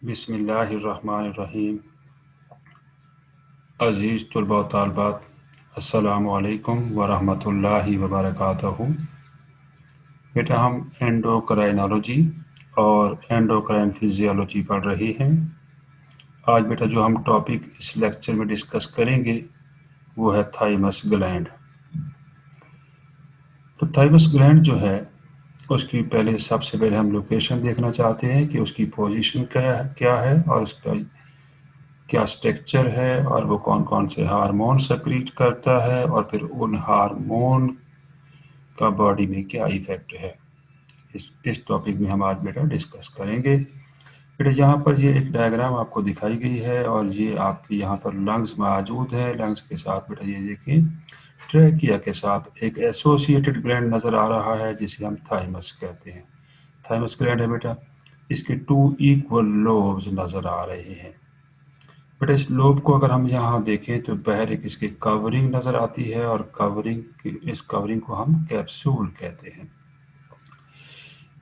बिस्मिल्लाहिर्रहमानिर्रहीम। अज़ीज़ तुलबा व तालिबात, अस्सलामु अलैकुम व रहमतुल्लाहि व बरकातहू। बेटा हम एंडोक्राइनोलॉजी और एंडोक्राइन फिजियोलॉजी पढ़ रहे हैं। आज बेटा जो हम टॉपिक इस लेक्चर में डिस्कस करेंगे वो है थाइमस ग्लैंड। तो थाइमस ग्लैंड जो है उसकी सबसे पहले हम लोकेशन देखना चाहते हैं कि उसकी पोजीशन क्या है और उसका क्या स्ट्रक्चर है और वो कौन कौन से हार्मोन सेक्रीट करता है और फिर उन हार्मोन का बॉडी में क्या इफेक्ट है। इस टॉपिक में हम आज बेटा डिस्कस करेंगे। बेटा यहाँ पर ये एक डायग्राम आपको दिखाई गई है और ये आपके यहाँ पर लंग्स मौजूद है। लंग्स के साथ बेटा ये देखिए ट्रैकिया के साथ एक एसोसिएटेड ग्लैंड नज़र आ रहा है जिसे हम थाइमस कहते हैं। थाइमस ग्लैंड है बेटा, इसके 2 इक्वल लोब्स नज़र आ रहे हैं। बट इस लोब को अगर हम यहाँ देखें तो बाहर एक इसकी कवरिंग नज़र आती है और इस कवरिंग को हम कैप्सूल कहते हैं।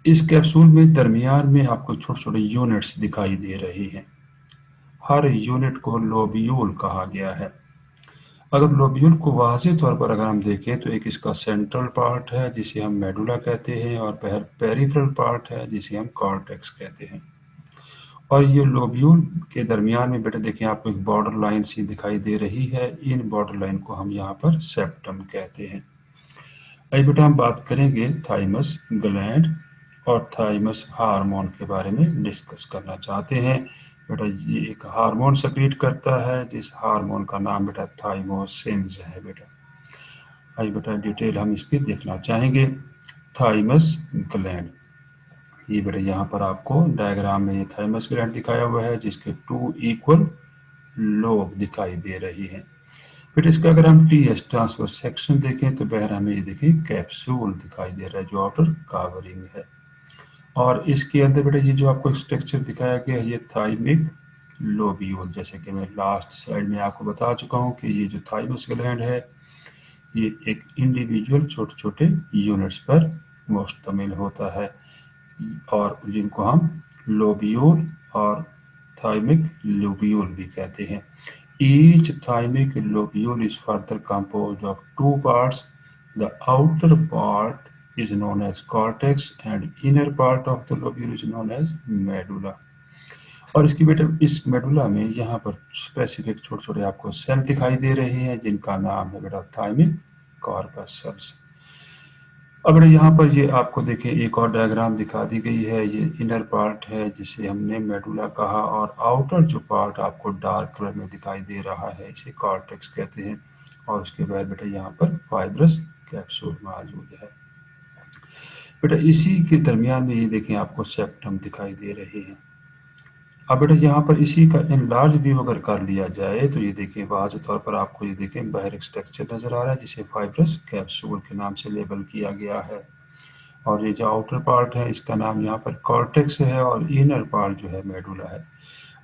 इस कैप्सूल में दरमियान में आपको छोटे छोटे यूनिट्स दिखाई दे रही हैं। हर यूनिट को लोब्यूल कहा गया है। अगर लोब्यूल को वाज़ेह तौर पर अगर हम देखें तो एक इसका सेंट्रल पार्ट है जिसे हम मेडुला कहते हैं और बाहर पेरिफेरल पार्ट है जिसे हम कॉर्टेक्स कहते हैं। और ये लोब्यूल के दरमियान में बेटा देखिए आपको एक बॉर्डर लाइन सी दिखाई दे रही है। इन बॉर्डर लाइन को हम यहाँ पर सेप्टम कहते हैं। अभी बेटा हम बात करेंगे थाइमस ग्लैंड और थाइमस हार्मोन के बारे में डिस्कस करना चाहते हैं। बेटा ये एक हार्मोन सेक्रीट करता है जिस हार्मोन का नाम बेटा थाइमोसिन्स है। बेटा आज बेटा डिटेल हम इसकी देखना चाहेंगे। थाइमस ग्लैंड, ये बेटा यहाँ पर आपको डायग्राम में थाइमस ग्लैंड दिखाया हुआ है जिसके 2 इक्वल लोब दिखाई दे रही हैं। फिर इसका अगर हम टीएस ट्रांसफर सेक्शन देखें तो बाहर हमें ये देखिए कैप्सूल दिखाई दे रहा है जो आउटर कवरिंग है। और इसके अंदर बेटा ये जो आपको स्ट्रक्चर दिखाया गया है ये थाइमिक लोब्यूल, जैसे कि मैं लास्ट स्लाइड में आपको बता चुका हूँ कि ये जो थाइमस ग्लैंड है ये एक इंडिविजुअल छोटे छोटे यूनिट्स पर मुश्तमिल होता है और जिनको हम लोब्यूल और थाइमिक लोब्यूल भी कहते हैं। Each thymic lobule is further composed of 2 parts. The outer part is known as cortex and inner part of the lobule is known as medulla. और इसकी बेटा इस मेडुला में यहाँ पर स्पेसिफिक छोटे छोटे आपको सेल दिखाई दे रहे हैं जिनका नाम है बेटा थाइमिक कॉर्पस सेल्स। अब यहाँ पर ये आपको देखिए एक और डायग्राम दिखा दी गई है। ये इनर पार्ट है जिसे हमने मेडुला कहा और आउटर जो पार्ट आपको डार्क कलर में दिखाई दे रहा है इसे कॉर्टेक्स कहते हैं। और उसके बाद बेटा यहाँ पर फाइब्रस कैप्सूल मौजूद है। बेटा इसी के दरमियान में ये देखें आपको सेप्टम दिखाई दे रहे हैं। अब बेटा यहाँ पर इसी का इनलार्ज व्यू अगर कर लिया जाए तो ये देखिए वाज़ेह तौर पर आपको ये देखें बाहर एक स्ट्रक्चर नज़र आ रहा है जिसे फाइब्रस कैप्सूल के नाम से लेबल किया गया है। और ये जो आउटर पार्ट है इसका नाम यहाँ पर कॉर्टेक्स है और इनर पार्ट जो है मेडुला है।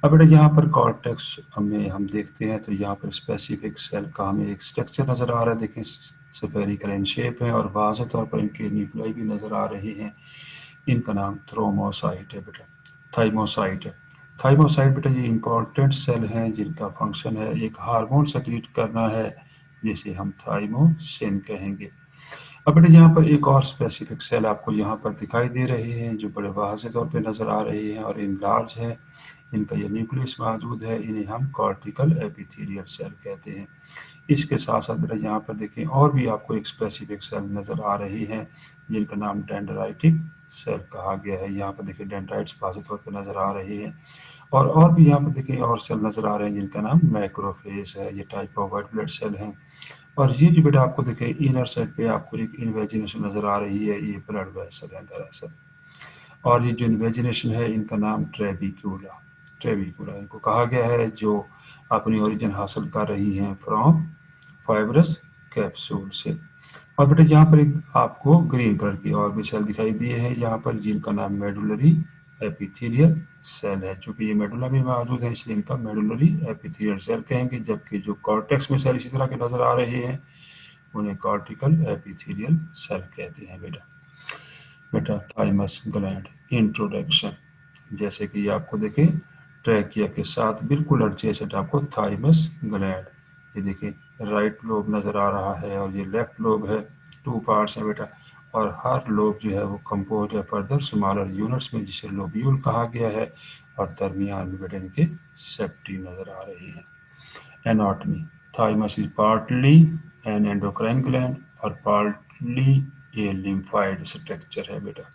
अब बेटा यहाँ पर कॉर्टेक्स में हम देखते हैं तो यहाँ पर स्पेसिफिक सेल का हमें एक स्ट्रक्चर नज़र आ रहा है। देखें स्फेरिकल इन शेप है और वाज़ेह तौर पर इनके न्यूक्लियाई भी नज़र आ रहे हैं। इनका नाम थ्रोमोसाइट है बेटा, थाइमोसाइट है। थाइमोसाइट बेटा ये इंपॉर्टेंट सेल हैं जिनका फंक्शन है एक हार्मोन सेक्रीट करना है जिसे हम थाइमोसिन कहेंगे। अब बेटा यहाँ पर एक और स्पेसिफिक सेल आपको यहाँ पर दिखाई दे रहे हैं जो बड़े वाज़ेह तौर पे नज़र आ रहे हैं और इन लार्ज है। इनका ये न्यूक्लियस मौजूद है, इन्हें हम कॉर्टिकल एपिथेलियल सेल कहते हैं। इसके साथ साथ बेटा यहाँ पर देखें और भी आपको एक स्पेसिफिक सेल नज़र आ रही हैं जिनका नाम डेंड्राइटिक सेल कहा गया है। यहाँ पर देखिए डेंड्राइट्स वाज़ेह तौर पर नज़र आ रही हैं और भी यहाँ पर देखिए और सेल नज़र आ रहे हैं जिनका नाम मैक्रोफेज है। ये type of white blood cell हैं। और ये जो बेटा आपको देखें इनर साइड पे आपको एक इन्वेजिनेशन नज़र आ रही है, ये ब्लड वेसल है दरअसल। और ये जो इन्वेजिनेशन है इनका नाम ट्रेबिक्यूला ट्रेबिक्यूला इनको कहा गया है जो अपनी ओरिजिन हासिल कर रही हैं फ्रॉम फाइब्रस कैप्सूल से। और बेटा यहाँ पर एक आपको ग्रीन कलर की और भी सेल दिखाई दिए हैं यहाँ पर जिनका नाम मेडुलरी एपिथेलियल सेल है। चूँकि ये मेडुला में मौजूद है इसलिए इनका मेडुलरी एपिथेलियल सेल कहेंगे, जबकि जो कॉर्टेक्स में सेल इसी तरह के नज़र आ रहे हैं उन्हें कॉर्टिकल एपिथेलियल सेल कहते हैं। बेटा थाइमस ग्लैंड इंट्रोडक्शन, जैसे कि आपको देखें ट्रैकिया के साथ बिल्कुल एडजेसेंट आपको थाइमस ग्लैंड, ये देखिए राइट लोब नज़र आ रहा है और ये लेफ्ट लोब है, 2 पार्ट्स हैं बेटा। और हर लोब जो है वो कंपोज है फर्दर स्मॉलर यूनिट्स में, जिसे लोब्यूल कहा गया है। और दरमियान में बेटा इनके सेप्टी नज़र आ रही है। Anatomy, thymus is partly N endocrine gland और पार्टली ए लिम्फाइड स्ट्रक्चर है बेटा।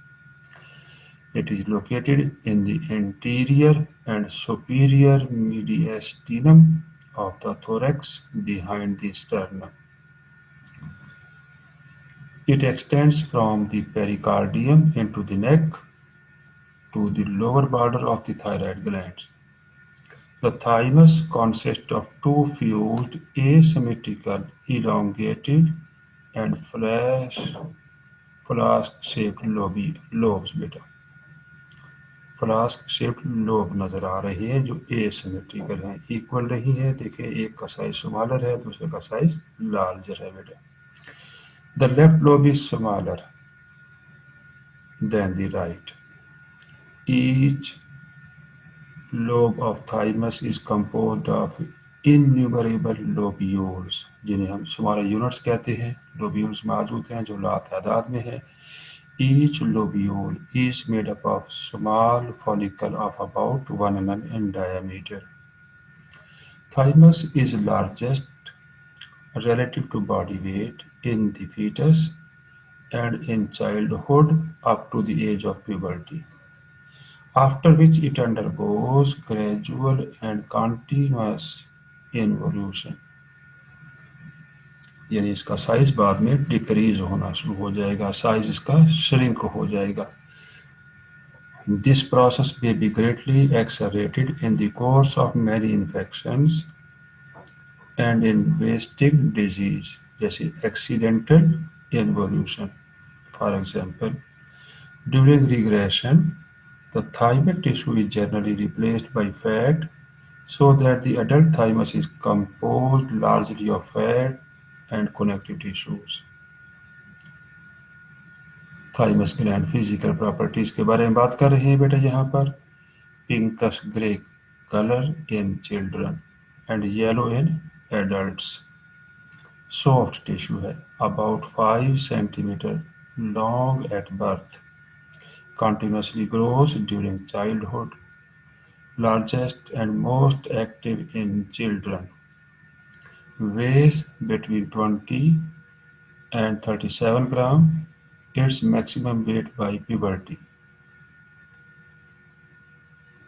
It is located in the anterior and superior mediastinum of the thorax behind the sternum. It extends from the pericardium into the neck to the lower border of the thyroid glands. The thymus consists of two fused, asymmetrical, elongated, and flask-shaped lobes beta. Flask shaped lobe नजर आ रही है जो asymmetrical है, equal नहीं है। देखिए एक का साइज स्मॉलर है, दूसरे का साइज लार्जर है बेटा। The left lobe is smaller than the right. Each lobe of thymus is composed of innumerable lobules, जिन्हें हम स्मॉलर यूनिट्स कहते हैं। लोब्यूल्स मौजूद हैं जो लातादाद में है। Each lobule is made up of small follicle of about 1 mm in diameter. Thymus is largest relative to body weight in the fetus and in childhood up to the age of puberty, after which it undergoes gradual and continuous involution. यानी इसका size बाद में decrease होना शुरू हो जाएगा, size इसका shrink हो जाएगा। This process may be greatly accelerated in the course of many infections and in wasting disease, जैसे accidental involution. For example, during regression, the thymic tissue is generally replaced by fat, so that the adult thymus is composed largely of fat and connective tissues. Thymus gland physical properties के बारे में बात कर रहे हैं बेटा यहाँ पर। Pinkish grey colour in children and yellow in adults. Soft tissue है, about 5 centimetre long at birth, continuously grows during childhood, largest and most active in children, weighs between 20 and 37 gram, its maximum weight by puberty,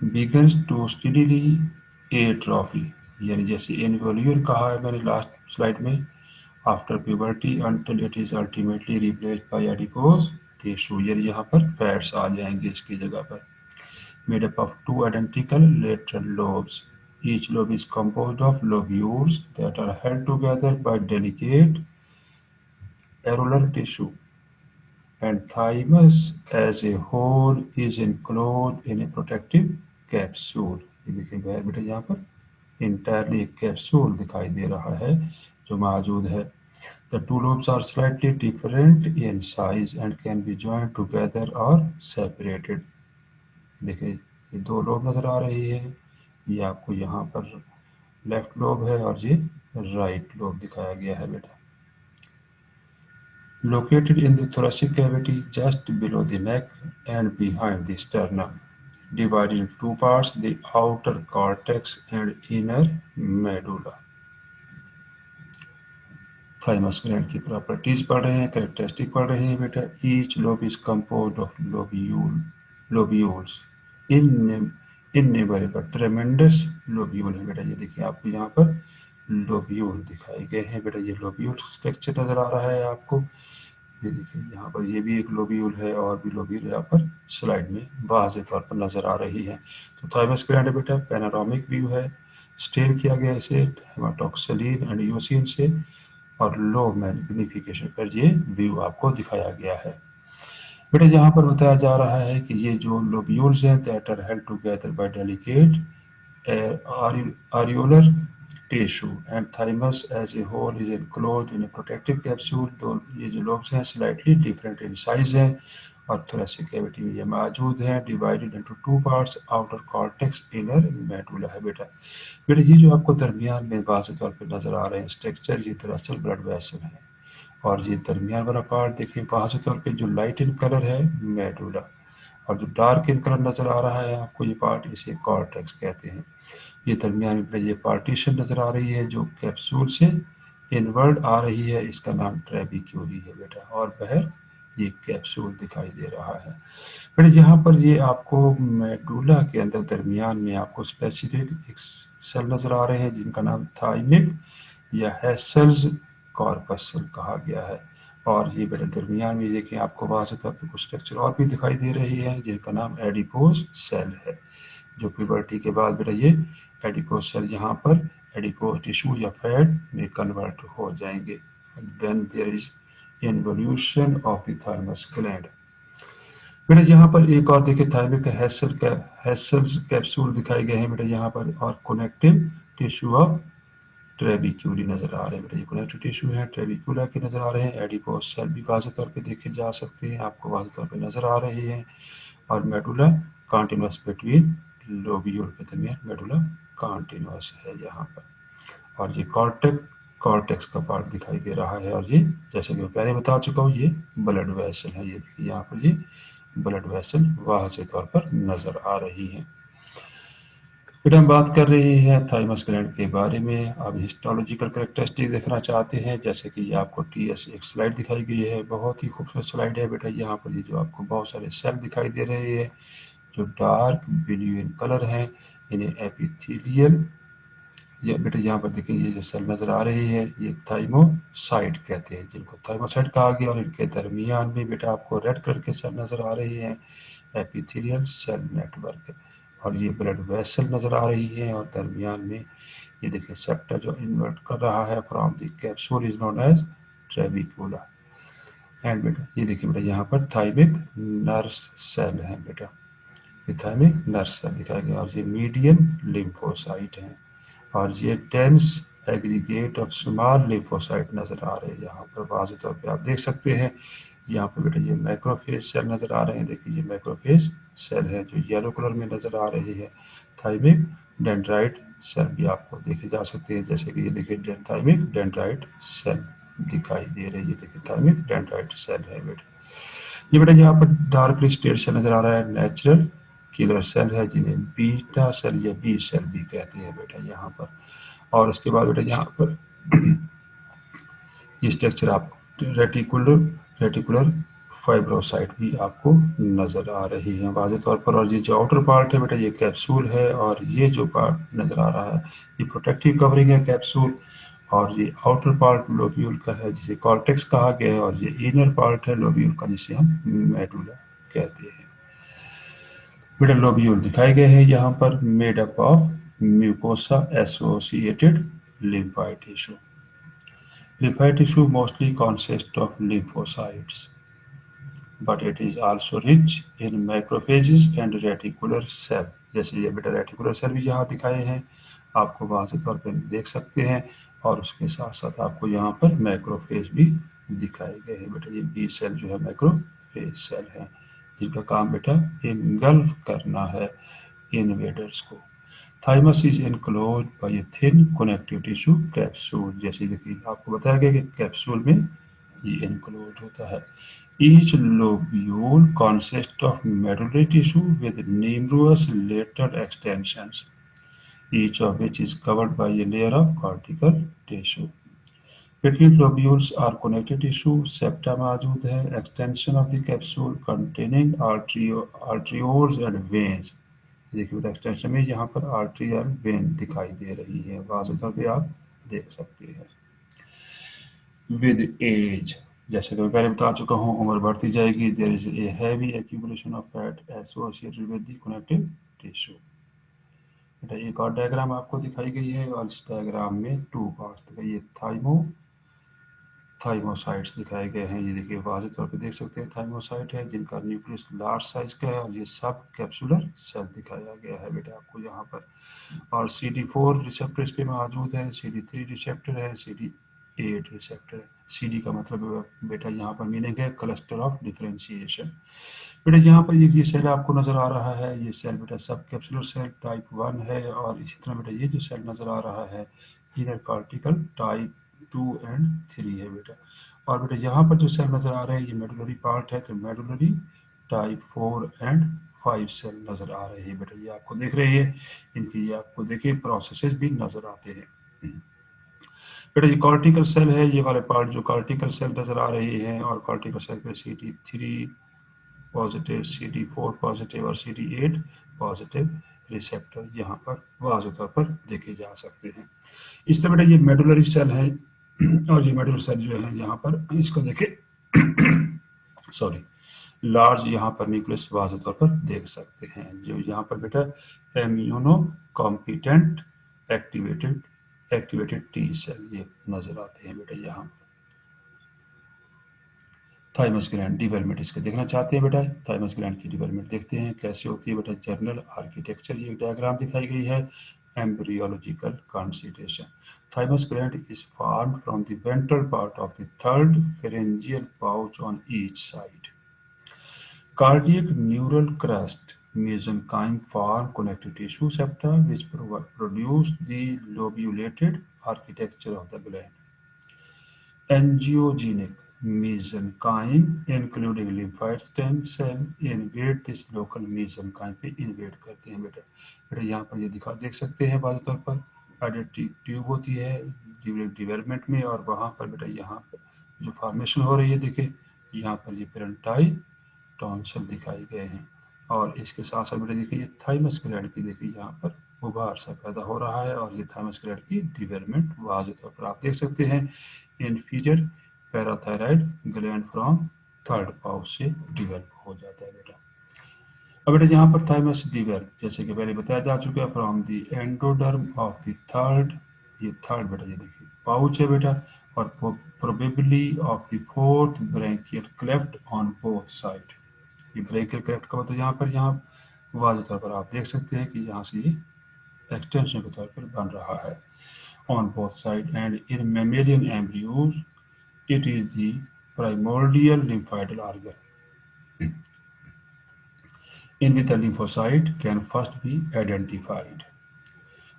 begins to steadily atrophy, यानी जैसे इन्वोल्यूल कहा है मैंने last slide में, after puberty until it is ultimately replaced by adipose tissue, यानी यहाँ पर fats आ जाएंगे इसकी जगह पर। made up of two identical lateral lobes. Each lobe is composed of lobules that are held together by delicate areolar tissue, and thymus as a whole is enclosed in a protective capsule. ये देखिए बाहर बेटा यहाँ पर entirely एक capsule दिखाई दे रहा है जो मौजूद है। The two lobes are slightly different in size and can be joined together or separated. देखिए ये दो लोब नजर आ रही है, ये आपको यहाँ पर लेफ्ट लोब है और ये राइट लोब दिखाया गया है बेटा। Located in the thoracic cavity just below the neck and behind the sternum, divided into two parts, the outer cortex and inner medulla. Thymus gland की प्रॉपर्टीज पढ़ रहे हैं, कैरेक्टरिस्टिक पढ़ रहे हैं बेटा। Each lobe is composed of lobules innumerable ट्रेमेंडस lobule है बेटा। ये देखिए आपको यहाँ पर लोब्यूल दिखाए गए हैं बेटा, ये लोब्यूल स्ट्रक्चर नजर आ रहा है आपको। ये देखिए यहाँ पर ये भी एक लोब्यूल है और भी लोब्यूल यहाँ पर स्लाइड में वाज़ेह तौर पर नजर आ रही है। तो थाइमस ग्लैंड है बेटा, पैनोरामिक व्यू है, स्टेन किया गया इसे हेमाटोक्सिलिन एंड यूसिन से, और लो मैग्निफिकेशन पर ये व्यू आपको दिखाया गया है बेटा। यहाँ पर बताया जा रहा है कि ये जो लोब्यूल्स हैं that are held together by delicate areolar tissue and thymus as a whole is enclosed in a protective capsule। तो ये जो लोब्स हैं स्लाइटली डिफरेंट इन साइज हैं और थोरेसिक कैविटी में ये मौजूद है। Divided into two parts, outer cortex, inner medulla है बेटा। बेटा ये जो आपको दरमियान में वाज़ेह तौर पे नज़र आ रहे हैं स्ट्रक्चर, ये दरअसल ब्लड वेसल है। और ये दरमियान वाला पार्ट देखिए वाज़ेह तौर पे जो लाइट इन कलर है मेडुला, और जो डार्क इन कलर नज़र आ रहा है आपको ये पार्ट, इसे कॉर्टेक्स कहते हैं। ये दरमियान में ये पार्टीशन नज़र आ रही है जो कैप्सूल से इनवर्ड आ रही है, इसका नाम ट्रेबिक्यूली है बेटा। और बाहर ये कैप्सूल दिखाई दे रहा है बेटा। यहाँ पर ये आपको मेडुला के अंदर दरमियान में आपको स्पेसिफिक एक सेल नज़र आ रहे हैं जिनका नाम थाइमिक या हेसल्स कॉर्पस सेल कहा गया है। और ये बेटा दरमियान में देखिए आपको वाज़ेह तौर पर कुछ स्ट्रक्चर और भी दिखाई दे रही है जिनका नाम एडिपोज सेल है, जो प्यूबर्टी के बाद बेटा ये एडिपोज सेल यहाँ पर एडिपोज टिश्यू या फैट में कन्वर्ट हो जाएंगे when there is involution of the thymus gland. बेटा यहाँ पर एक और देखिए थाइमिक हेसल्स कैप्सूल दिखाए गए हैं बेटा यहाँ पर, और कनेक्टिव टिश्यू ऑफ ट्रेबिक्यूली नजर आ रहे हैं बेटा। ये कनेक्टिव टिश्यू है ट्रेबिक्यूला के नजर आ रहे हैं। एडिपोज सेल भी वाज़ेह तौर पे देखे जा सकते हैं, आपको वाज़ेह तौर पे नजर आ रहे हैं। और मेडुला कॉन्टिन्यूस बिटवीन लोब्यूल के दरमियान मेडुला कॉन्टिन्यूस है यहाँ पर। और ये कॉर्टेक्स का पार्ट दिखाई दे रहा है। और ये जैसे कि मैं पहले बता चुका हूँ ये ब्लड वेसल है। ये देखिए यहाँ पर ये ब्लड वेसल वाज़ेह तौर पर नजर आ रही है। फिर हम बात कर रहे हैं थाइमस ग्लैंड के बारे में। अब हिस्टोलॉजिकल कैरेक्टरिस्टिक देखना चाहते हैं, जैसे कि ये आपको टीएस एक स्लाइड दिखाई गई है, बहुत ही खूबसूरत स्लाइड है बेटा। यहाँ पर ये जो आपको बहुत सारे सेल दिखाई दे रहे हैं जो डार्क ब्लू इन कलर हैं, इन्हें एपिथेलियल, ये बेटा यहाँ पर देखिए ये जो सेल नज़र आ रही है ये थाइमोसाइट कहते हैं, जिनको थाइमोसाइट कहा गया। और इनके दरमियान में बेटा आपको रेड कलर के सेल नज़र आ रही हैं, एपिथेलियल सेल नेटवर्क। और ये ब्लड वेसल नज़र आ रही है। और दरमियान में ये देखिए सेप्टा जो इन्वर्ट कर रहा है from the capsule is known as trabecula. And बेटा ये देखिए बेटा यहाँ पर थाइमिक नर्स सेल है बेटा, ये थाइमिक नर्स सेल दिखाया गया। और ये मीडियन लिम्फोसाइट है। और ये dense aggregate of small lymphocyte नज़र आ रहे हैं यहाँ पर वाज़ेह तौर पे आप देख सकते हैं। यहाँ पे बेटा ये मैक्रोफेज सेल नज़र आ रहे हैं, देखिए ये मैक्रोफेज सेल है जो येलो कलर में नज़र आ रही है। थाइमिक डेंड्राइट सेल भी आपको देखे जा सकते हैं, जैसे कि ये देखिए थाइमिक डेंड्राइट सेल दिखाई दे रही है, देखिए थाइमिक डेंड्राइट सेल है बेटा। ये बेटा यहाँ पर डार्क स्टेट सेल नज़र आ रहा है, नेचुरल किलर सेल है जिन्हें बीटा सेल या बी सेल भी कहते हैं बेटा यहाँ पर। और उसके बाद बेटा यहाँ पर ये स्ट्रक्चर आप रेटिकुलर रेटिकुलर फाइब्रोसाइट भी आपको नज़र आ रही है वाज़ेह तौर पर। और ये जो आउटर पार्ट है बेटा ये कैप्सूल है, और ये जो पार्ट नज़र आ रहा है ये प्रोटेक्टिव कवरिंग है कैप्सूल। और ये आउटर पार्ट लोब्यूल का है जिसे कॉर्टेक्स कहा गया है, और ये इनर पार्ट है लोब्यूल का जिसे हम मेडुला कहते हैं बेटा। लोब्यूल दिखाए गए हैं यहाँ पर, made up of mucosa associated lymphoid tissue. Lymphoid tissue mostly consists of lymphocytes, but it is also rich in macrophages and reticular cell. जैसे ये बेटा रेटिकुलर सेल भी यहाँ दिखाए हैं, आपको वाज़ेह तौर पर देख सकते हैं। और उसके साथ साथ आपको यहाँ पर मैक्रोफेज भी दिखाए गए हैं बेटा। ये बी सेल जो है मैक्रोफेज सेल है, जिनका काम बेटा इनगल्फ करना है इन्वेडर्स को। Thymus is enclose by a thin connective tissue capsule. जैसे देखिए आपको बताया गया कि कैप्सूल में ये एनक्लोज होता है। Each lobule consist of medullary tissue with numerous lateral extensions, each of which is covered by a layer of cortical tissue. Between lobules are connective tissue, septa मौजूद है, extension of the capsule containing arterioles and veins। देखिए extension में यहाँ पर artery और when दिखाई दे रही है, वाज़ेह तौर पे आप देख सकते हैं। विद एज, जैसे कि मैं पहले बता चुका हूँ, उम्र बढ़ती जाएगी, there is a heavy accumulation of fat associated with the connective tissue. बेटा एक और डायग्राम आपको दिखाई गई है, और इस डायग्राम में टू पार्ट्स दिखाई, ये थाइमोसाइट्स दिखाए गए हैं। ये देखिए वाज़ेह तौर पे देख सकते हैं थाइमोसाइट है जिनका न्यूक्लियस लार्ज साइज का है, और ये सब कैप्सुलर सेल दिखाया गया है बेटा आपको यहाँ पर। और CD4 रिसेप्टर इस पे मौजूद है, CD3 रिसेप्टर है, CD8 8 रिसेप्टर। CD का मतलब बेटा यहाँ पर मीनिंग है क्लस्टर ऑफ डिफरेंशिएशन। बेटा यहाँ पर ये सेल आपको नजर आ रहा है, ये सेल बेटा सब कैप्सुलर सेल टाइप 1 है, और इसी तरह बेटा ये जो सेल नजर आ रहा है इनर कॉर्टिकल टाइप 2 एंड 3 है बेटा। और बेटा यहाँ पर जो सेल नजर आ रहे हैं ये मेडुलरी पार्ट है, तो मेडुलरी टाइप 4 एंड 5 सेल नजर आ रहे हैं बेटा। ये आपको देख रहे हैं, इनकी ये आपको देखिए प्रोसेसेस भी नजर आते हैं बेटा। ये कॉर्टिकल सेल है, ये वाले पार्ट जो कॉर्टिकल सेल नजर आ रही है, और कॉर्टिकल सेल पे CD3 पॉजिटिव, CD4 पॉजिटिव और CD8 पॉजिटिव रिसेप्टर यहाँ पर वाज़ेह तौर पर देखे जा सकते हैं। इस तरह बेटा ये मेडुलरी सेल है, और ये मेडुलरी सेल जो है यहाँ पर इसको देखे सॉरी लार्ज यहाँ पर न्यूक्लियस वाज़ेह तौर पर देख सकते हैं, जो यहाँ पर बेटा immunocompetent activated T cell ये नजर आते हैं बेटा। यहाँ थाइमस ग्लैंड डेवलपमेंट इसके देखना चाहते हैं बेटा, थाइमस ग्लैंड की डेवलपमेंट देखते हैं कैसे होती है बेटा। जर्नल आर्किटेक्चर ये डायग्राम दिखाई गई है। Embryological consideration, thymus gland is formed from the ventral part of the third pharyngeal pouch on each side. Cardiac neural crest mesenchyme form connective tissue septa which produce the lobulated architecture of the gland. Angiogenic mesenchyme including lymphoid stem cell invade this local mesenchyme पे invade करते हैं बेटा। बेटा यहाँ पर ये देख सकते हैं वाज़ेह तौर पर एडिटिव ट्यूब होती है डेवलपमेंट में, और वहाँ पर बेटा यहाँ पर जो फॉर्मेशन हो रही है देखिए, यहाँ पर ये पेरेंटाइल टॉन्सिल दिखाई गए हैं, और इसके साथ साथ बेटा देखिए थाइमस ग्लैंड की देखिए यहाँ पर उभार सा पैदा हो रहा है, और ये थाइमस ग्लैंड की डेवलपमेंट वाज़ेह तौर पर आप देख सकते हैं। Inferior parathyroid gland from third pouch से डेवलप हो जाता है बेटा। अब बेटा यहाँ पर थाइमस डेवलप जैसे कि पहले बताया जा चुका है from the endoderm of the third, ये थर्ड बेटा ये देखिए पाउच है बेटा, और probably of the fourth branchial cleft on both side. ये ब्रैंकियल क्लेफ्ट का मतलब यहाँ वाज़ेह तौर पर आप देख सकते हैं कि यहाँ से ये एक्सटेंशन के तौर पर बन रहा है on both sides, and in mammalian embryos it is the primordial lymphoidal organ in which the lymphocyte can first be identified.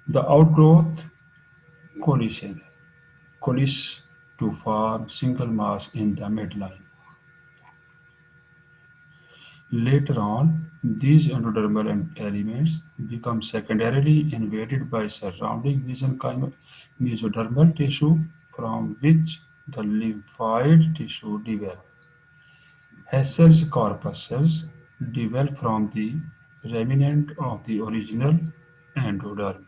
The outgrowth coalesce to form single mass in the midline. Later on, these endodermal elements become secondarily invaded by surrounding mesodermal tissue from which the lymphoid tissue develops. Hessel's corpuscles develop from the remnant of the original endoderm.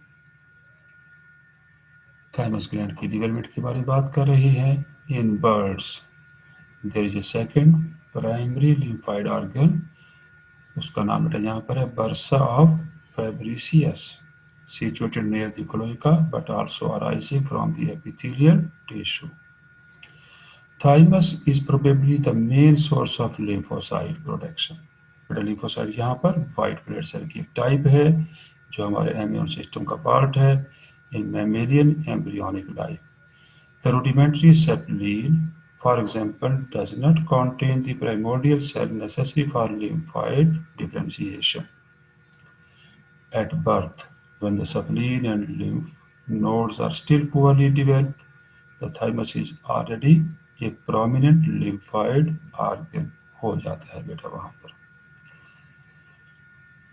Thymus gland की development के बारे में बात कर रहे हैं। In birds there is a second primary lymphoid organ, उसका नाम बेटा यहाँ पर है bursa of Fabricius, situated near the cloaca but also arising from the epithelial tissue. Thymus is probably the main source of lymphocyte production. बेटा lymphocyte यहाँ पर white blood cell की एक टाइप है जो हमारे इम्यून सिस्टम का पार्ट है in mammalian embryonic life. The rudimentary sapling, for example, does not contain the primordial cell necessary for lymphoid differentiation. At birth, when the spleen and lymph nodes are still poorly developed, the thymus is already a prominent lymphoid organ हो जाता है बेटा वहाँ पर।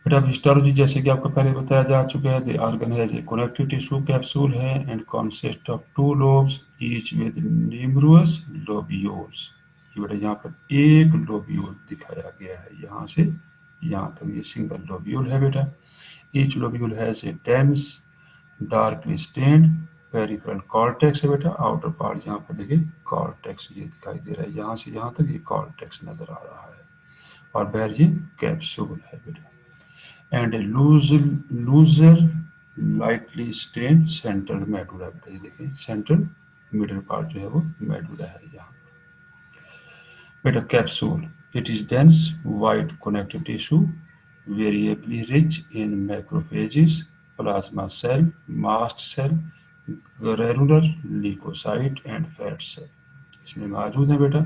बेटा histology जैसे कि आपको पहले बताया जा चुका है, the organ has a connective tissue capsule है and consist of 2 lobes each with numerous lobules. ये बेटा यहाँ पर एक लोब्यूल दिखाया गया है, यहाँ से यहाँ तक ये सिंगल लोब्यूल है बेटा। Each lobule has a dense darkly stained peripheral cortex है बेटा। आउटर पार्ट यहाँ पर देखिए कॉर्टेक्स ये दिखाई दे रहा है, यहाँ से यहाँ तक ये कॉर्टेक्स नजर आ रहा है, और बैर ये कैप्सूल है बेटा। And a looser lightly stain central medulla, बेटा ये देखिए सेंट्रल मिडिल पार्ट जो है वो मेडुला है यहाँ बेटा। Capsule it is dense white connective tissue variably rich in macrophages, plasma cell, mast cell, granular leukocyte and fat cell इसमें मौजूद है बेटा।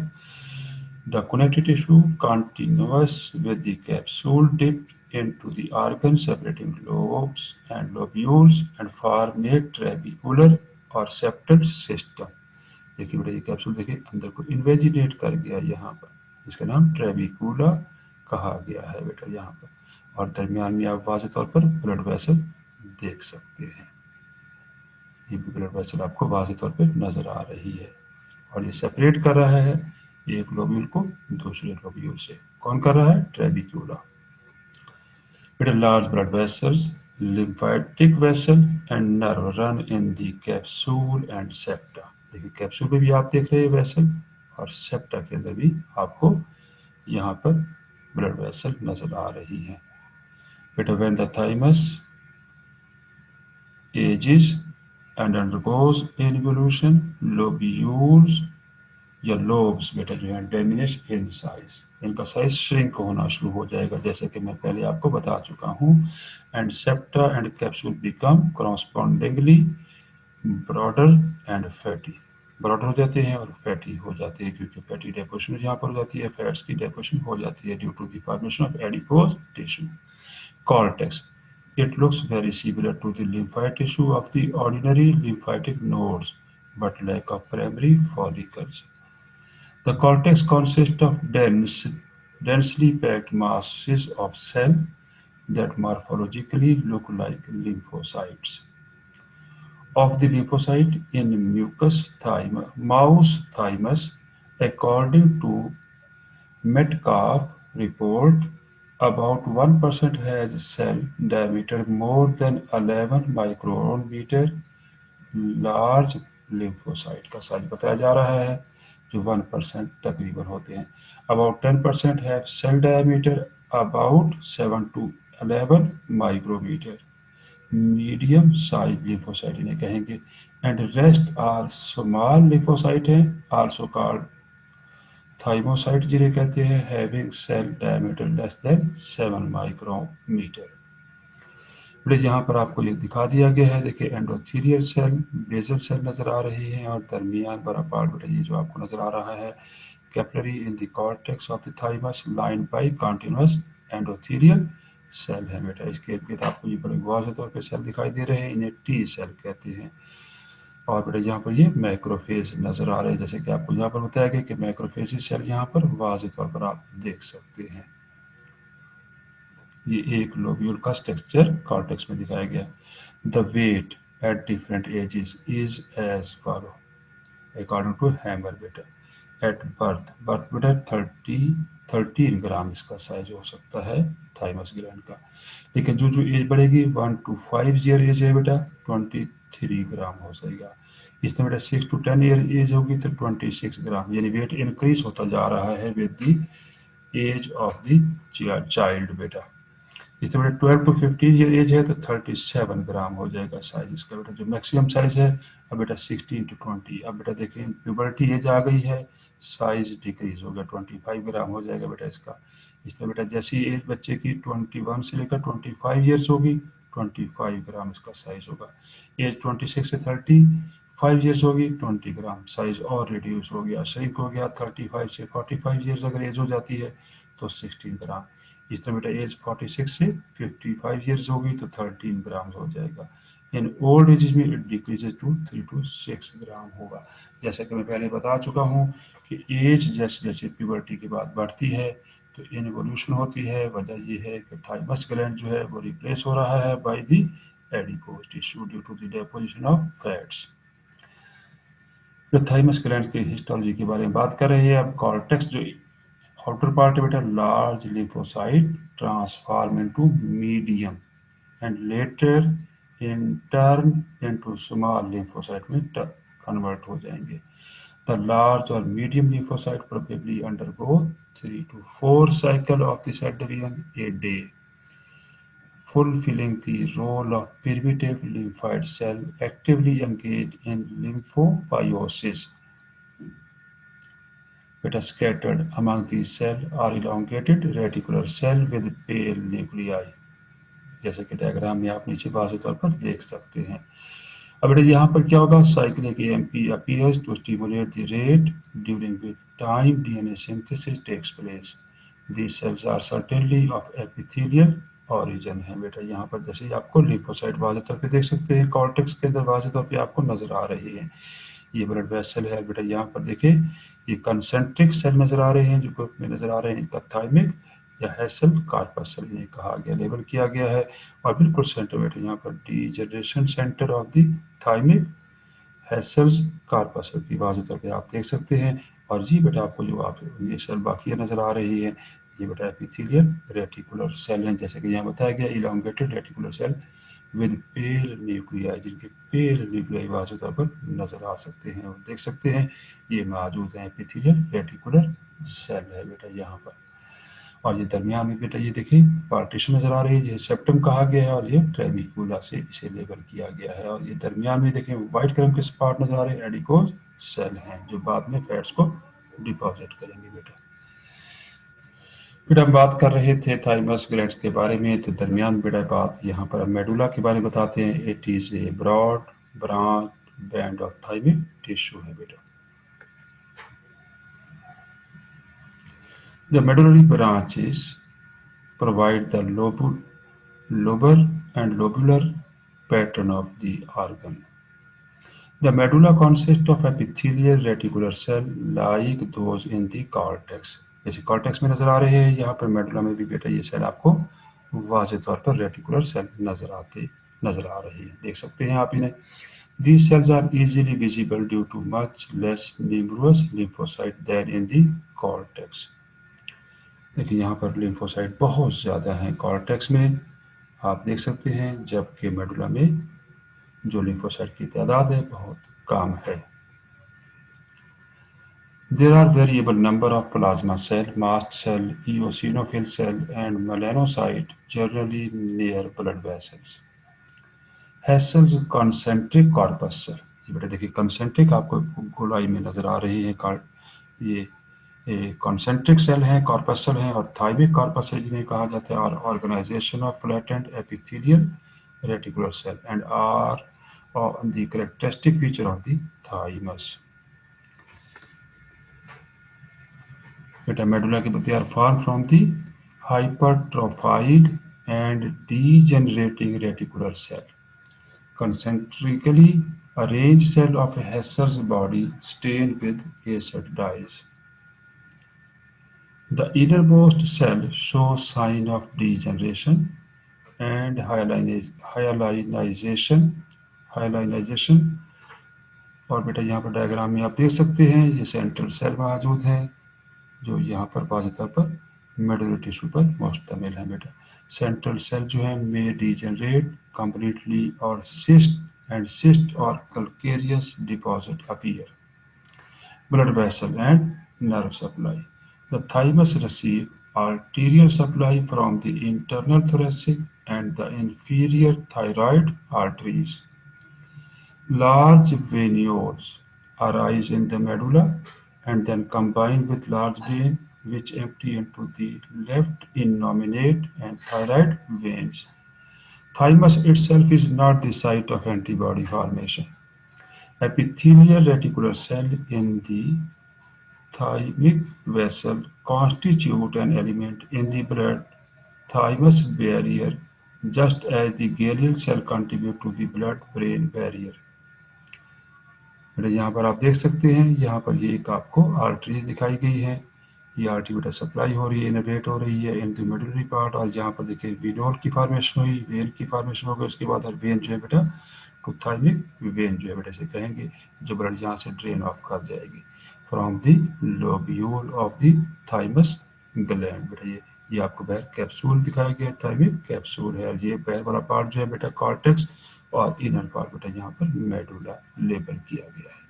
The connective tissue continuous with the capsule dipped into the organ separating lobes and lobules and form a trabecular और septal system। देखिए बेटा ये capsule देखिए अंदर को इन्वेजिनेट कर गया यहाँ पर, इसका नाम ट्रेबिकुला कहा गया है बेटा यहाँ पर। और दरमियान में आप वाज़ेह तौर पर ब्लड वेसल देख सकते हैं, ये भी ब्लड वेसल आपको वाज़ेह तौर पर नजर आ रही है। और ये सेपरेट कर रहा है एक लोब्यूल को दूसरे लोब्यूल से। कौन कर रहा है? ट्रेबिक्यूला। बेटा large blood vessels, lymphatic vessel and nerve run in the capsule and septa। देखिए कैप्सूल में भी आप देख रहे हैं वेसल और सेप्टा के अंदर भी आपको यहाँ पर ब्लड वेसल नजर आ रही है। बेटा when the thymus ages and undergoes involution, lobules या लोब्स बेटा जो है डिमिनिश इन साइज, इनका साइज श्रिंक होना शुरू हो जाएगा जैसे कि मैं पहले आपको बता चुका हूँ। And septa and capsule become correspondingly broader and fatty, broader हो जाते हैं और फैटी हो जाते हैं क्योंकि फैटी डेपोजिशन यहाँ पर हो जाती है, फैट्स की डेपोजिशन हो जाती है due to the formation of adipose tissue. Cortex, it looks very similar to the lymphatic tissue of the ordinary lymphatic nodes but lack of primary follicles। The cortex consists of densely packed masses of cells that morphologically look like lymphocytes. Of the lymphocyte in mouse thymus, according to Metcalfe report, about 1% has cell diameter more than 11 micrometer। Large lymphocyte का size बताया जा रहा है जो 1% तकरीबन होते हैं। About 10% have cell diameter about 7 to 11 micrometer. Medium size lymphocyte इन्हें कहेंगे and rest are small lymphocyte हैं आल्सो कॉल्ड थाइमोसाइट जिन्हें कहते हैं, having cell diameter less than 7 micrometer. यहाँ पर आपको ये दिखा दिया गया है, देखिए एंडोथेलियल सेल, बेसल सेल नजर आ रही है और दरमियान बड़ा पार्ट बेटा ये जो आपको नजर आ रहा है capillary in the cortex of the thymus line by continuous endothelial cell है बेटा। इसके इर्द आपको ये बड़े वाज़ेह तौर पे सेल दिखाई दे रहे हैं, इन्हें टी सेल कहते हैं। और बेटा यहाँ पर ये मैक्रोफेज नजर आ रहे हैं जैसे कि आपको यहाँ पर बताया गया कि मैक्रोफेज सेल यहाँ पर वाज़ेह तौर पर आप देख सकते हैं। ये एक लोब्यूल का स्ट्रक्चर कॉर्टेक्स में दिखाया गया। The weight at different ages is as follow according to Hammar बेटा। एट बर्थ बेटा 13 ग्राम इसका साइज हो सकता है थाइमस ग्लैंड का, लेकिन जो एज बढ़ेगी 1 to 5 ईयर एज है बेटा 23 ग्राम हो जाएगा। इसमें बेटा 6 to 10 ईयर एज होगी तो 26 ग्राम, यानी वेट इंक्रीज होता जा रहा है with the age of the child बेटा। इससे बेटा 12 to 15 ईयर एज है तो 37 ग्राम हो जाएगा साइज इसका बेटा। जो मैक्सिमम साइज है अब बेटा 16 to 20। अब बेटा देखिए प्यूबर्टी एज आ गई है, साइज डिक्रीज हो गया 25 ग्राम हो जाएगा बेटा इसका। इससे बेटा जैसी एज बच्चे की 21 से लेकर 25 ईयर्स होगी 25 ग्राम इसका साइज होगा। एज 26 से 35 ईयर्स होगी 20 ग्राम, साइज और रिड्यूस हो गया, श्रिंक हो गया। 35 से 45 ईयर्स अगर एज हो जाती है तो 16 ग्राम। इस तरह बेटा एज 46 से 55 ईयर्स होगी तो 13 ग्राम हो जाएगा। इन ओल्ड एजेस में इट डिक्रीजेज टू 3 to 6 ग्राम होगा। जैसा कि मैं पहले बता चुका हूँ कि एज जैसे जैसे प्यूबर्टी के बाद बढ़ती है तो इनवोल्यूशन होती है। वजह ये है कि थाइमस ग्लैंड जो है वो रिप्लेस हो रहा है by the adipose tissue due to the deposition of fats. Thymus gland की हिस्टोलॉजी के बारे में बात कर रहे हैं। अब कॉर्टेक्स जो outer part बेटा large lymphocyte transform into medium and later in turn into small lymphocyte में convert हो जाएंगे। The large or medium lymphocyte probably undergo 3 to 4 cycle of the cell division a day, fulfilling the role of primitive lymphoid cell actively engaged in lymphobiosis। Beta scattered among these cells are elongated reticular cell with pale nuclei, जैसे कि diagram में आप नीचे वाज़ेह तौर पर देख सकते हैं। अब बेटा यहाँ पर क्या होगा, cyclic AMP appears to stimulate the rate during which time DNA synthesis takes place. These cells are certainly of epithelial origin है। बेटा यहाँ पर जैसे आपको लिम्फोसाइट वाजे तौर पे देख सकते हैं, कॉर्टेक्स के अंदर वाजे तौर पे आपको नजर आ रही है। ये ब्लड वेसल है बेटा, यहाँ पर देखिए ये कंसेंट्रिक सेल नजर आ रहे हैं, जो ग्रुप में नजर आ रहे हैं, थाइमिक या हेसल कार्पसल इन्हें कहा गया, लेबल किया गया है। और बिल्कुल सेंटर बेटा यहाँ पर degeneration centre of the thymic Hassall's corpuscle की बाजू तौर पे आप देख सकते हैं। और जी बेटा आपको जो आप ये सेल बाकी नजर आ रही है, ये बेटा एपिथेलियल रेटिकुलर सेल हैं, जैसे कि यहाँ बताया गया elongated reticular cell with pale nuclei, जिनके पेल न्यूक्लियाई बाजू तौर पर नजर आ सकते हैं और देख सकते हैं ये मौजूद है एपिथेलियल रेटिकुलर सेल है बेटा यहाँ पर। और ये दरमियान में बेटा ये देखिए पार्टीशन नजर आ रही है, जिसे सेप्टम कहा गया है, और ये ट्रेबिक्यूला से इसे लेबल किया गया है। और ये दरमियान में देखें व्हाइट कलर के स्पॉट नजर आ रहे हैं, एडिकोज सेल हैं जो बाद में फैट्स को डिपॉजिट करेंगे बेटा। फिर हम बात कर रहे थे थाइमस ग्लैंड्स के बारे में, तो दरमियान बेटा बात यहाँ पर मेडुला के बारे में बताते हैं। It is a broad branch band of thymic tissue है बेटा। The medullary branches provide the lobar and lobular pattern of the organ. The medulla consists of epithelial reticular cell like those in the cortex. जैसे cortex में नजर आ रहे हैं, यहाँ पर medulla में भी बेटा ये सेल आपको वाज़ेह तौर पर रेटिकुलर सेल नजर आ रही है, देख सकते हैं आप इन्हें। These cells are easily visible due to much less numerous lymphocytes than in the cortex. देखिए यहाँ पर लिम्फोसाइट बहुत ज़्यादा हैं कॉर्टेक्स में, आप देख सकते हैं, जबकि मेडुला में जो लिम्फोसाइट की तादाद है बहुत कम है। There are variable number of plasma cell, mast cell, eosinophil cell and melanocyte generally near blood vessels. Hessel's concentric corpus cell, ये बेटा देखिए कंसेंट्रिक आपको गोलाई में नजर आ रही है, ये कॉन्सेंट्रिक सेल हैं, कॉर्पसल हैं, और थाइमिक कॉर्पसल जिन्हें कहा जाता है, और organisation of flattened epithelial reticular cell and are the characteristic feature of the thymus. बेटा मेडुला के they are form from the hypertrophied and degenerating reticular cell, concentrically arranged cell of Hesser's body stained with acid dyes. The innermost cell shows sign of degeneration and hyalinization। और बेटा यहाँ पर diagram में आप देख सकते हैं ये सेंट्रल सेल मौजूद है, जो यहाँ पर वाज़ेह तौर पर मेडुलरी टिश्यू पर मुश्तमिल है बेटा। सेंट्रल सेल जो है मे डिजेनरेट कंप्लीटली और cyst और calcareous deposit appear. Blood vessel and nerve supply. The thymus receive arterial supply from the internal thoracic and the inferior thyroid arteries. Large venules arise in the medulla and then combine with large vein which empty into the left innominate and thyroid veins. Thymus itself is not the site of antibody formation. Epithelial reticular cell in the thymic vessel constitute an element in the blood-thymus barrier, just as the glial cell contribute to the blood-brain barrier. यहाँ पर आप देख सकते हैं, यहाँ पर ये एक आपको आर्टरीज दिखाई गई है, ये आर्टरी बेटा सप्लाई हो रही है, इनर्वेट हो रही है इन द मेडुलरी पार्ट, और यहाँ पर देखिए विनोल की फॉर्मेशन हुई, वेन की फॉर्मेशन हो गई, उसके बाद और वेन जो है बेटा टू थाइमिक वेन जो है बेटा से कहेंगे, जो ब्लड यहाँ से ड्रेन ऑफ कर जाएगी from the lobule of the thymus gland. बेटा ये आपको बाहर कैप्सूल दिखाया गया, थाइमिक कैप्सूल है, ये बाहर वाला पार्ट जो है बेटा कॉर्टेक्स, और इनर पार्ट बेटा यहाँ पर मेडुला लेबल किया गया है।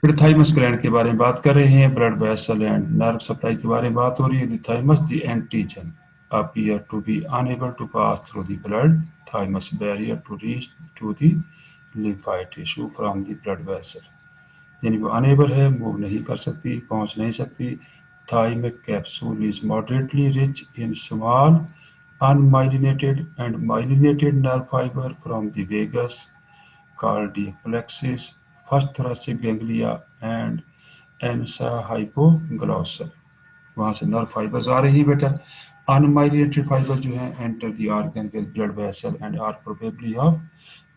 फिर थाइमस ग्लैंड के बारे में बात कर रहे हैं, blood vessel and nerve supply के बारे में बात हो रही है। Thymus the antigen appear to be unable to pass through the blood thymus barrier to reach to the lymphoid tissue from the blood vessel, यानी वो अनेबल है, मूव नहीं कर सकती, पहुंच नहीं सकती। Thymic capsule is moderately rich in small unmyelinated and myelinated nerve fiber from the vagus cardiac plexus, first thoracic ganglia and ansa hypoglossal। वहाँ से नर्व फाइबर्स आ रही है बेटा। अनमाइग्रेटेड फाइबर जो है enter the organ with blood vessel and are probably of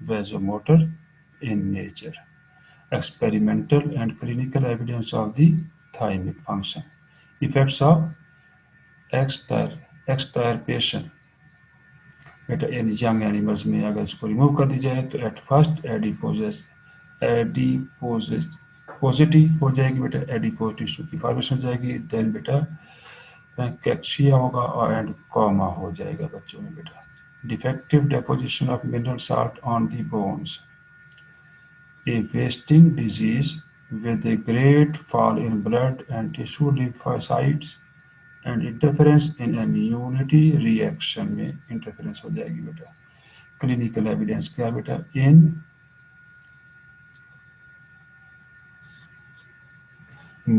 vasomotor in nature. Experimental and clinical evidence of the thymic function. Effects of extirpation। बेटा इन young animals में अगर इसको रिमूव कर दी जाए तो एट फर्स्ट एडिपोजिटी हो जाएगी बेटा, एडिपोजिटी टिश्यू की फॉर्मेशन हो जाएगी, देन बेटा कैक्सिया होगा और एंड कॉमा हो जाएगा बच्चों में बेटा। Defective deposition of mineral salt on the bones, a wasting disease with a great fall in blood and tissue lymphocytes and interference in immunity reaction में interference हो जाएगी बेटा। क्लिनिकल एविडेंस क्या बेटा, इन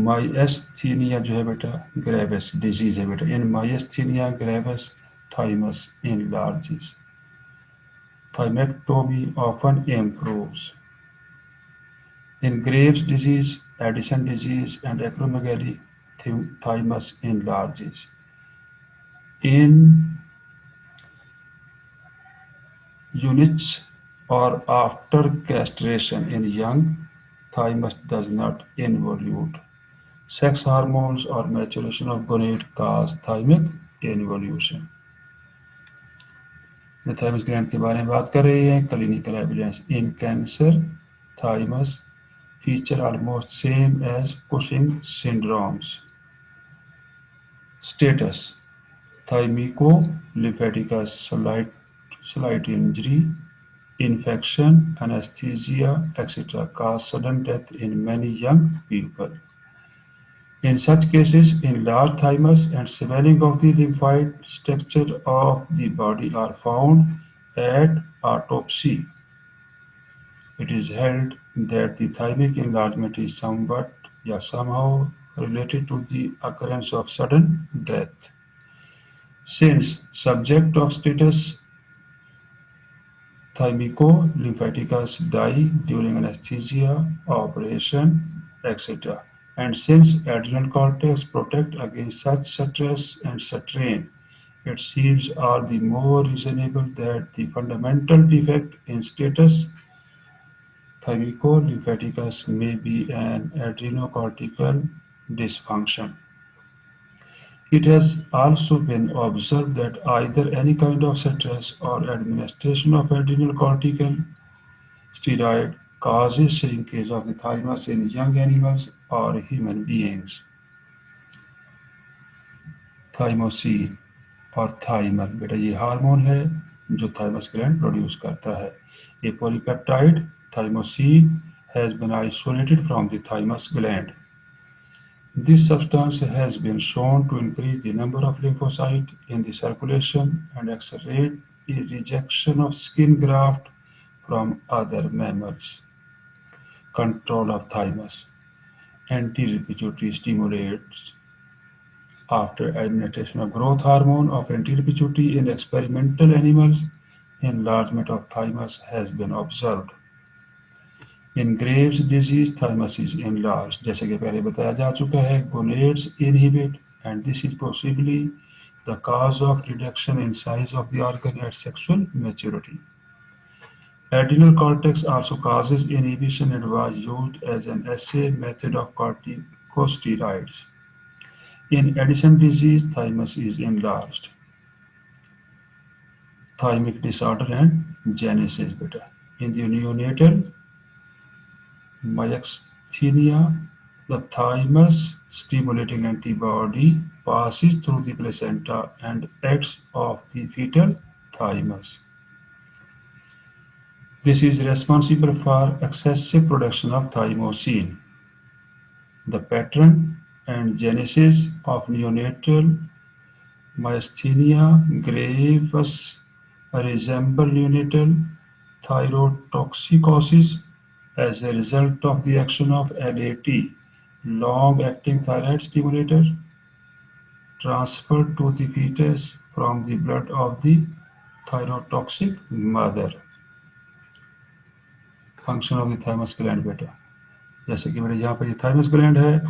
माइस्थीनिया जो है बेटा ग्रेविस डिजीज है बेटा, in myasthenia gravis thymus enlarges, thymectomy often improves। In Graves' disease, Addison disease, and acromegaly, thymus enlarges. In eunuchs or after castration in young, thymus does not involute. Sex hormones or maturation of gonad cause thymic involution। thymus gland के बारे में बात कर रहे हैं। Clinical evidence in cancer thymus feature almost same as Cushing syndromes। Status: thymico-lymphaticus slight injury, infection, anesthesia, etc. cause sudden death in many young people। In such cases, enlarged thymus and swelling of the lymphoid structure of the body are found at autopsy। It is held that the thymic enlargement is somewhat या somehow related to the occurrence of sudden death। Since subject of status thymico-lymphaticus die during anesthesia, operation, etc., and since adrenal cortex protect against such stress and strain, it seems all the more reasonable that the fundamental defect in status thymico-lymphaticus may be an adrenocortical dysfunction। It has also been observed that either any kind of stress or administration of adrenocortical steroid causes shrinkage of the thymus in young animals or human beings। Thymosin और थाइमर बेटा ये hormone है जो thymus gland produce करता है। ए polypeptide thymosin has been isolated from the thymus gland। This substance has been shown to increase the number of lymphocytes in the circulation and accelerate the rejection of skin graft from other mammals। Control of thymus: anterior pituitary stimulates after administration of growth hormone of anterior pituitary in experimental animals, enlargement of thymus has been observed। In Graves' disease, thymus is enlarged, जैसे कि पहले बताया जा चुका है। Gonads inhibit, and this is possibly the cause of reduction in size of the organ at sexual maturity। Adrenal cortex also causes inhibition and was used as an assay method of corticosteroids। In Addison disease, thymus is enlarged। Thymic disorder and genesis बेटा। In the neonatal myasthenia, the thymus-stimulating antibody passes through the placenta and acts off the fetal thymus। This is responsible for excessive production of thymosin। The pattern and genesis of neonatal myasthenia gravis resemble neonatal thyrotoxicosis as a result of the action of LAT, long-acting thyroid stimulator, transferred to the fetus from the blood of the thyrotoxic mother। Function of the thymus gland बेटा, जैसे कि मेरे यहाँ पर ये thymus gland है,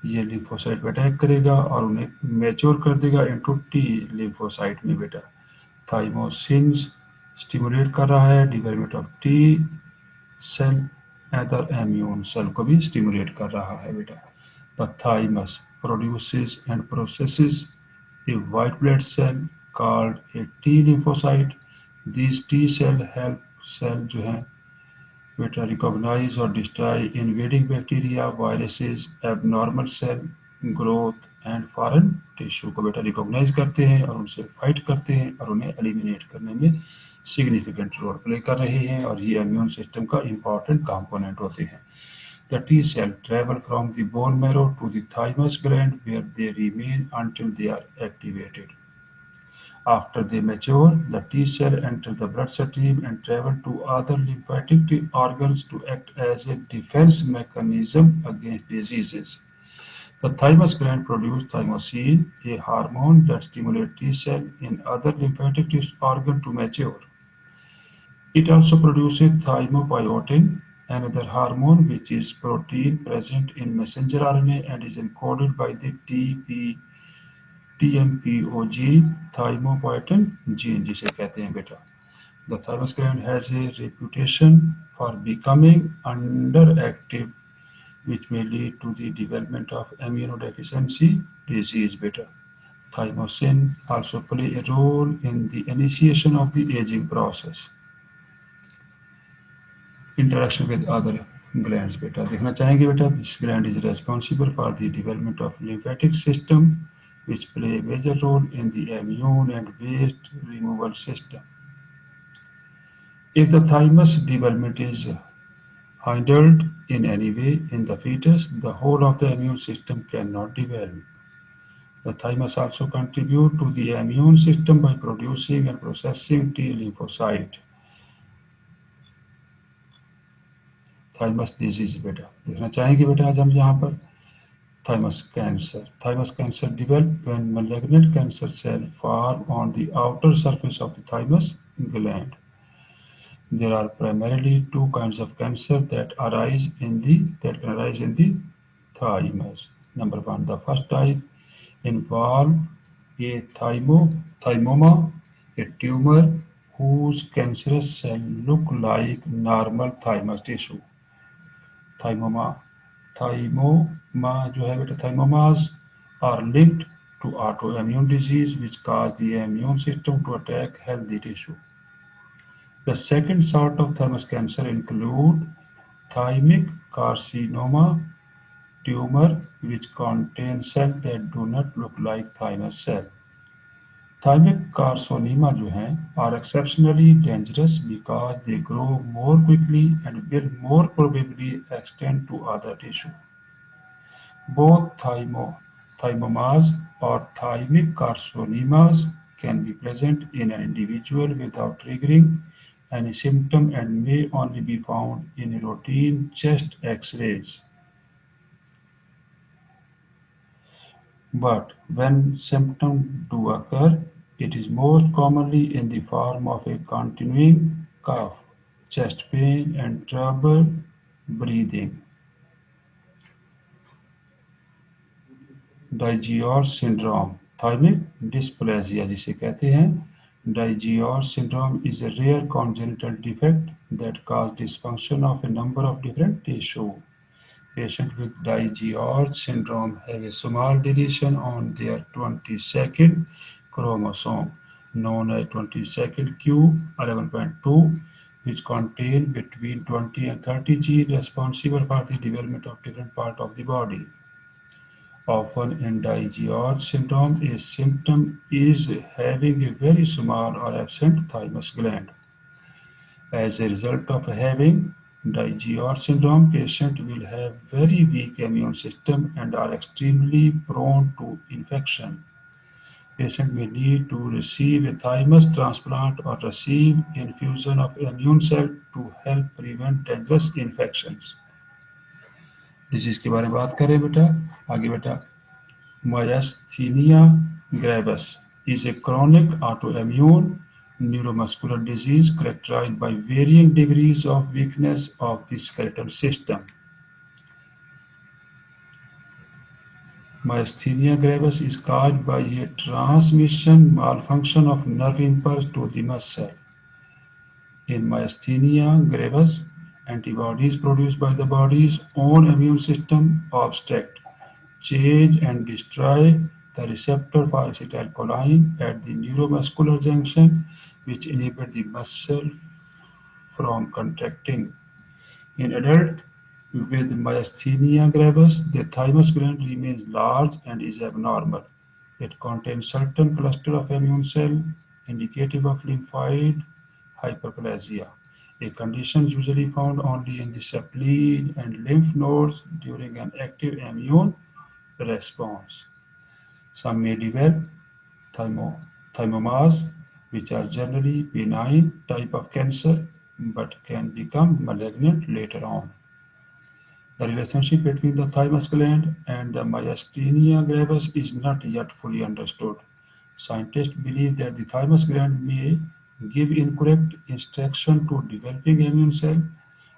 ये lymphocyte पे अटैक करेगा और उन्हें मैच्योर कर देगा इनटू टी लिम्फोसाइट में बेटा। थाइमोसिन्स स्टिमुलेट कर रहा है development of T cell, other immune cell को भी स्टिमुलेट कर रहा है बेटा। The thymus produces and processes a white blood cell called a T lymphocyte. These T cell help cell जो है बेटा रिकॉग्नाइज और destroy invading bacteria, viruses, abnormal cell growth and foreign tissue को बेटा रिकॉग्नाइज करते हैं और उनसे फाइट करते हैं और उन्हें एलिमिनेट करने में सिग्निफिकेंट रोल प्ले कर रहे हैं और ये इम्यून सिस्टम का इंपॉर्टेंट कंपोनेंट होते हैं। The T cell travel from the bone marrow to the thymus gland where they remain until they are activated. After they mature, the T cell enter the bloodstream and travel to other lymphatic organs to act as a defense mechanism against diseases. The thymus gland produces thymosin, a hormone that stimulates T cell in other lymphatic organ to mature. It also produces thymopoietin, another hormone which is protein present in messenger RNA and is encoded by the TMPO gene, thymopoietin gene जिसे कहते हैं बेटा। The thymus gland has a reputation for becoming underactive, which may lead to the development of immunodeficiency disease बेटा। Thymosin also play a role in the initiation of the aging process. Interaction with other glands बेटा देखना चाहेंगे बेटा। This gland is responsible for the development of lymphatic system which play a major role in the immune and waste removal system. If the thymus development is hindered in any way in the fetus, the whole of the immune system cannot develop. The thymus also contribute to the immune system by producing and processing T lymphocyte. Thymus disease बेटा देखना चाहेंगे बेटा आज हम यहाँ पर। Thymus cancer develop when malignant cancer cell form on the outer surface of the thymus gland. There are primarily two kinds of cancer that can arise in the thymus. Number one, the first type involve a thymoma, a tumor whose cancerous cell look like normal thymus tissue. Thymoma जो है बेटा, थाइमोमास are linked to autoimmune disease which cause the immune system to attack healthy tissue. The second sort of thymus cancer include thymic carcinoma, tumor which contain cells that do not look like thymus cell. Thymic carcinoma जो हैं are exceptionally dangerous because they grow more quickly and will more probably extend to other tissue. Both thymomas or thymic carcinomas can be present in an individual without triggering any symptom and may only be found in routine chest X-rays. But when symptoms do occur, it is most commonly in the form of a continuing cough, chest pain, and trouble breathing. DiGeorge syndrome, thymic dysplasia जिसे कहते हैं। DiGeorge syndrome is a rare congenital defect that causes dysfunction of a number of different tissues. Patients with Dye-George syndrome have a small deletion on their 22nd chromosome, known as 22nd q11.2, which contain between 20 and 30 genes responsible for the development of different parts of the body. Often in Dye-George syndrome, a symptom is having a very small or absent thymus gland. As a result of having Dye-George syndrome, patients will have very weak immune system and are extremely prone to infection. Patient may need to receive a thymus transplant or receive infusion of immune cell to help prevent dangerous infections. Disease के बारे में बात करें बेटा आगे बेटा। myasthenia gravis is a chronic autoimmune neuromuscular disease characterized by varying degrees of weakness of the skeletal system. Myasthenia gravis is caused by a transmission malfunction of nerve impulse to the muscle. In myasthenia gravis, antibodies produced by the body's own immune system obstruct, change, and destroy the receptor for acetylcholine at the neuromuscular junction, which inhibit the muscle from contracting. In adults with myasthenia gravis, the thymus gland remains large and is abnormal. It contains certain cluster of immune cells indicative of lymphoid hyperplasia, a condition usually found only in the spleen and lymph nodes during an active immune response. Some may develop thymomas, which are generally benign type of cancer but can become malignant later on. The relationship between the thymus gland and the myasthenia gravis is not yet fully understood. Scientists believe that the thymus gland may give incorrect instruction to developing immune cell,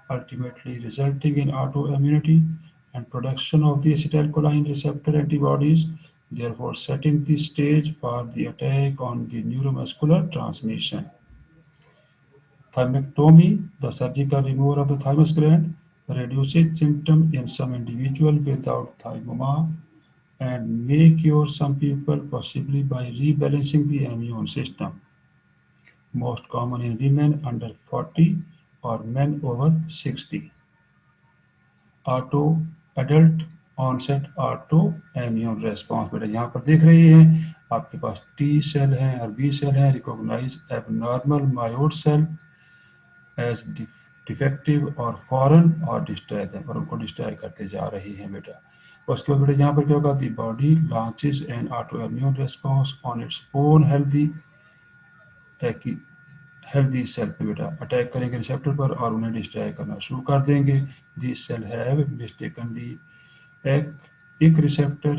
ultimately resulting in autoimmunity and production of the acetylcholine receptor antibodies, therefore setting the stage for the attack on the neuromuscular transmission. Thymectomy, the surgical removal of the thymus gland, reduces symptoms in some individuals without thymoma and may cure some people, possibly by rebalancing the immune system. Most common in women under 40 or men over 60. Auto adult onset autoimmune response बेटा यहाँ पर देख रही हैं आपके पास T cell हैं और B cell हैं recognise abnormal myoid cell as defective और फॉरेन और डिस्ट्रॉय दें और उनको डिस्ट्रॉय करते जा रही हैं बेटा। उसके बाद बेटा यहाँ पर क्या होगा the body launches an autoimmune response on its own healthy cell पे बेटा अटैक करेंगे रिसेप्टर पर और उन्हें डिस्ट्रॉय करना शुरू कर देंगे। This cell have mistakenly ACh receptor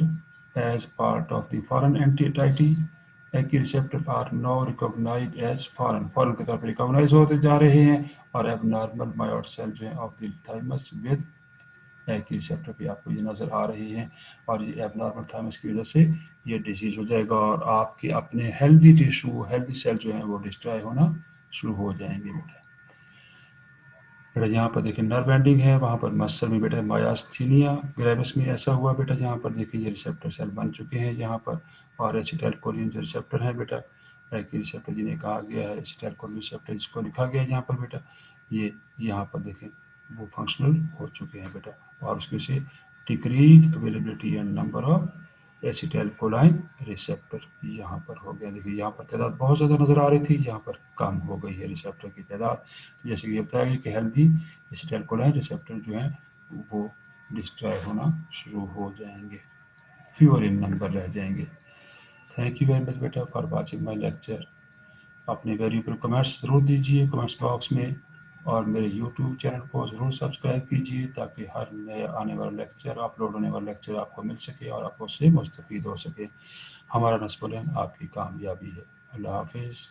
as part of the foreign entity ACh receptor are no recognised as foreign के तौर पर रिकॉग्नाइज होते जा रहे हैं और एबनॉर्मल मायोड सेल जो है ऑफ द थाइमस विद एक रिसेप्टर पे आपको ये नज़र आ रही हैं और ये एबनॉर्मल थाइमस की वजह से ये डिजीज़ हो जाएगा और आपके अपने हेल्दी टिश्यू हेल्दी सेल जो हैं वो डिस्ट्रॉय होना शुरू हो जाएंगे बेटा। बेटा यहाँ पर देखिए नर्व एंडिंग है वहाँ पर मसल में बेटा मायास्थीनिया ग्रेविस में ऐसा हुआ बेटा जहाँ पर देखिए ये रिसेप्टर सेल बन चुके हैं यहाँ पर और एसिटाइलकोलिन जो रिसेप्टर है बेटा एक रिसेप्टर जिन्हें कहा गया है एसिटाइलकोलिन रिसेप्टर जिसको लिखा गया है यहाँ पर बेटा ये यहाँ पर देखें वो फंक्शनल हो चुके हैं बेटा और उसमें से decrease availability and number of acetylcholine receptor यहाँ पर हो गया। देखिए यहाँ पर तादाद बहुत ज़्यादा नज़र आ रही थी यहाँ पर कम हो गई है रिसेप्टर की तादाद। तो जैसे कि ये बताया गया कि हेल्दी एसिटाइलकोलाइन रिसेप्टर जो हैं वो डिस्ट्रॉय होना शुरू हो जाएंगे, फ्यूअर इन नंबर रह जाएंगे। थैंक यू वेरी मच बेटा फॉर वाचिंग माय लेक्चर। अपने वैल्यूएबल कमेंट्स ज़रूर दीजिए कमेंट्स बॉक्स में और मेरे यूट्यूब चैनल को ज़रूर सब्सक्राइब कीजिए ताकि हर नए आने वाला लेक्चर अपलोड होने वाला लेक्चर आपको मिल सके और आप उससे मुस्तफ़ीद हो सके। हमारा नस्बुल आपकी कामयाबी है। अल्लाह हाफिज़।